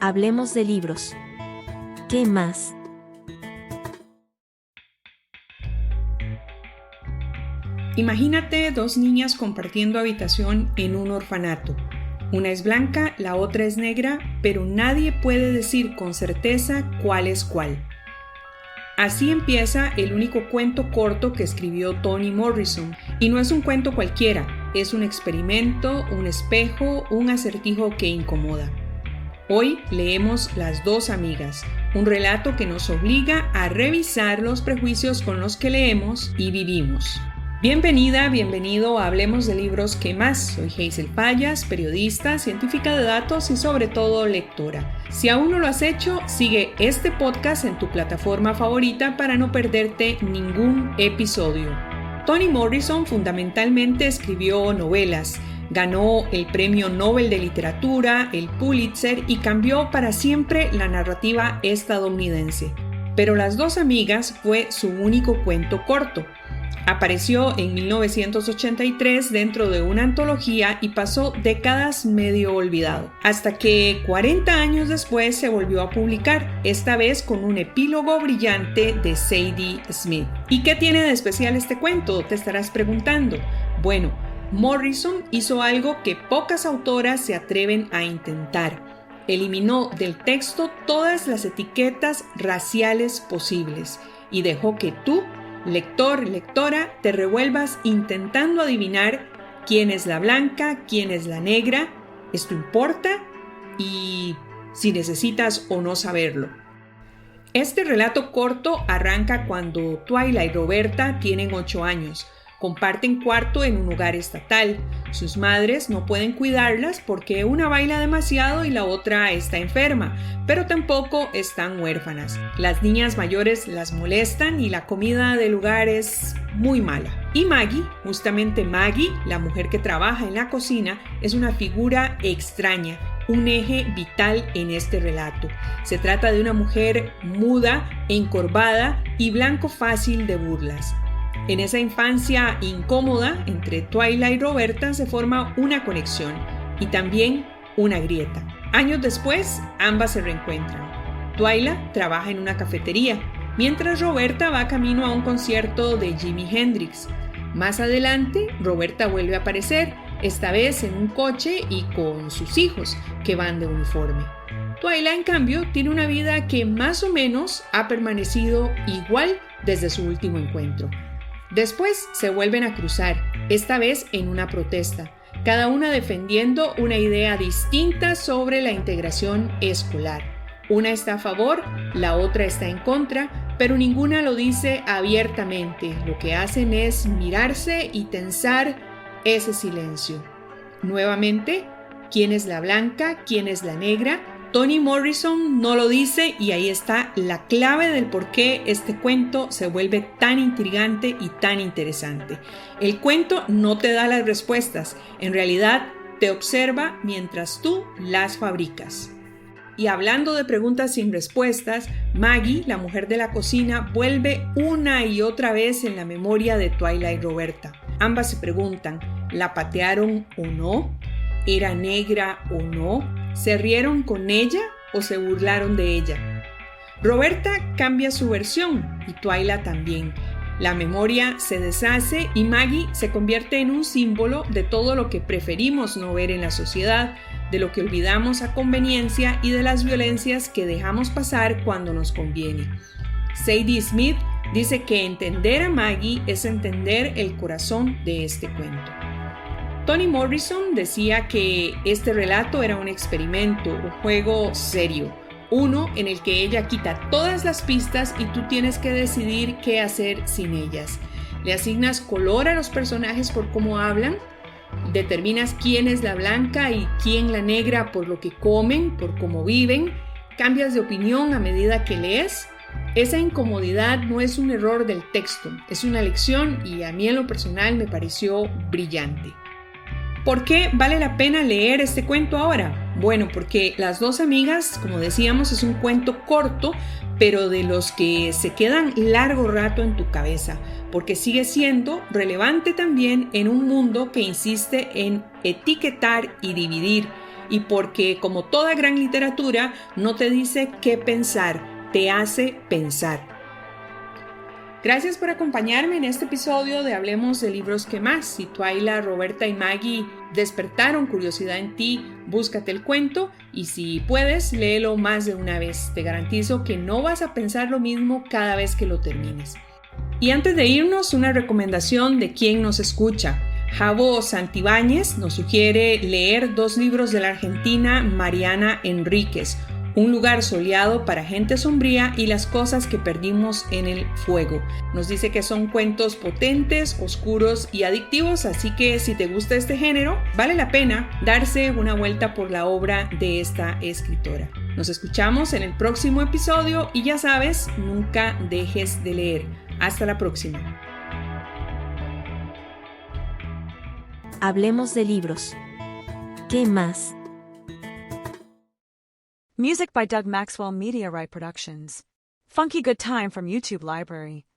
Hablemos de libros. ¿Qué más? Imagínate dos niñas compartiendo habitación en un orfanato. Una es blanca, la otra es negra, pero nadie puede decir con certeza cuál es cuál. Así empieza el único cuento corto que escribió Toni Morrison. Y no es un cuento cualquiera, es un experimento, un espejo, un acertijo que incomoda. Hoy leemos Las dos amigas, un relato que nos obliga a revisar los prejuicios con los que leemos y vivimos. Bienvenida, bienvenido a Hablemos de Libros ¿Qué más? Soy Hazel Payas, periodista, científica de datos y sobre todo lectora. Si aún no lo has hecho, sigue este podcast en tu plataforma favorita para no perderte ningún episodio. Toni Morrison fundamentalmente escribió novelas. Ganó el Premio Nobel de Literatura, el Pulitzer y cambió para siempre la narrativa estadounidense. Pero Las dos amigas fue su único cuento corto. Apareció en 1983 dentro de una antología y pasó décadas medio olvidado, hasta que 40 años después se volvió a publicar, esta vez con un epílogo brillante de Zadie Smith. ¿Y qué tiene de especial este cuento? Te estarás preguntando. Bueno, Morrison hizo algo que pocas autoras se atreven a intentar. Eliminó del texto todas las etiquetas raciales posibles y dejó que tú, lector, lectora, te revuelvas intentando adivinar quién es la blanca, quién es la negra, esto importa y si necesitas o no saberlo. Este relato corto arranca cuando Twyla y Roberta tienen 8 años. Comparten cuarto en un hogar estatal. Sus madres no pueden cuidarlas porque una baila demasiado y la otra está enferma, pero tampoco están huérfanas. Las niñas mayores las molestan y la comida del lugar es muy mala. Y Maggie, justamente Maggie, la mujer que trabaja en la cocina, es una figura extraña, un eje vital en este relato. Se trata de una mujer muda, encorvada y blanco fácil de burlas. En esa infancia incómoda entre Twyla y Roberta se forma una conexión y también una grieta. Años después, ambas se reencuentran. Twyla trabaja en una cafetería, mientras Roberta va camino a un concierto de Jimi Hendrix. Más adelante, Roberta vuelve a aparecer, esta vez en un coche y con sus hijos, que van de uniforme. Twyla, en cambio, tiene una vida que más o menos ha permanecido igual desde su último encuentro. Después se vuelven a cruzar, esta vez en una protesta, cada una defendiendo una idea distinta sobre la integración escolar. Una está a favor, la otra está en contra, pero ninguna lo dice abiertamente. Lo que hacen es mirarse y tensar ese silencio. Nuevamente, ¿quién es la blanca? ¿Quién es la negra? Toni Morrison no lo dice y ahí está la clave del por qué este cuento se vuelve tan intrigante y tan interesante. El cuento no te da las respuestas, en realidad te observa mientras tú las fabricas. Y hablando de preguntas sin respuestas, Maggie, la mujer de la cocina, vuelve una y otra vez en la memoria de Twyla y Roberta. Ambas se preguntan, ¿la patearon o no? ¿Era negra o no? ¿Se rieron con ella o se burlaron de ella? Roberta cambia su versión y Twyla también. La memoria se deshace y Maggie se convierte en un símbolo de todo lo que preferimos no ver en la sociedad, de lo que olvidamos a conveniencia y de las violencias que dejamos pasar cuando nos conviene. Zadie Smith dice que entender a Maggie es entender el corazón de este cuento. Toni Morrison decía que este relato era un experimento, un juego serio, uno en el que ella quita todas las pistas y tú tienes que decidir qué hacer sin ellas. Le asignas color a los personajes por cómo hablan, determinas quién es la blanca y quién la negra por lo que comen, por cómo viven, cambias de opinión a medida que lees. Esa incomodidad no es un error del texto, es una lección y a mí en lo personal me pareció brillante. ¿Por qué vale la pena leer este cuento ahora? Bueno, porque Las dos amigas, como decíamos, es un cuento corto, pero de los que se quedan largo rato en tu cabeza, porque sigue siendo relevante también en un mundo que insiste en etiquetar y dividir, y porque, como toda gran literatura, no te dice qué pensar, te hace pensar. Gracias por acompañarme en este episodio de Hablemos de Libros que Más. Si Twyla, Roberta y Maggie despertaron curiosidad en ti, búscate el cuento y si puedes, léelo más de una vez. Te garantizo que no vas a pensar lo mismo cada vez que lo termines. Y antes de irnos, una recomendación de quien nos escucha. Javo Santibáñez nos sugiere leer 2 libros de la argentina Mariana Enríquez, Un lugar soleado para gente sombría y Las cosas que perdimos en el fuego. Nos dice que son cuentos potentes, oscuros y adictivos, así que si te gusta este género, vale la pena darse una vuelta por la obra de esta escritora. Nos escuchamos en el próximo episodio y ya sabes, nunca dejes de leer. Hasta la próxima. Hablemos de libros. ¿Qué más? Music by Doug Maxwell Media Right Productions. Funky Good Time from YouTube Library.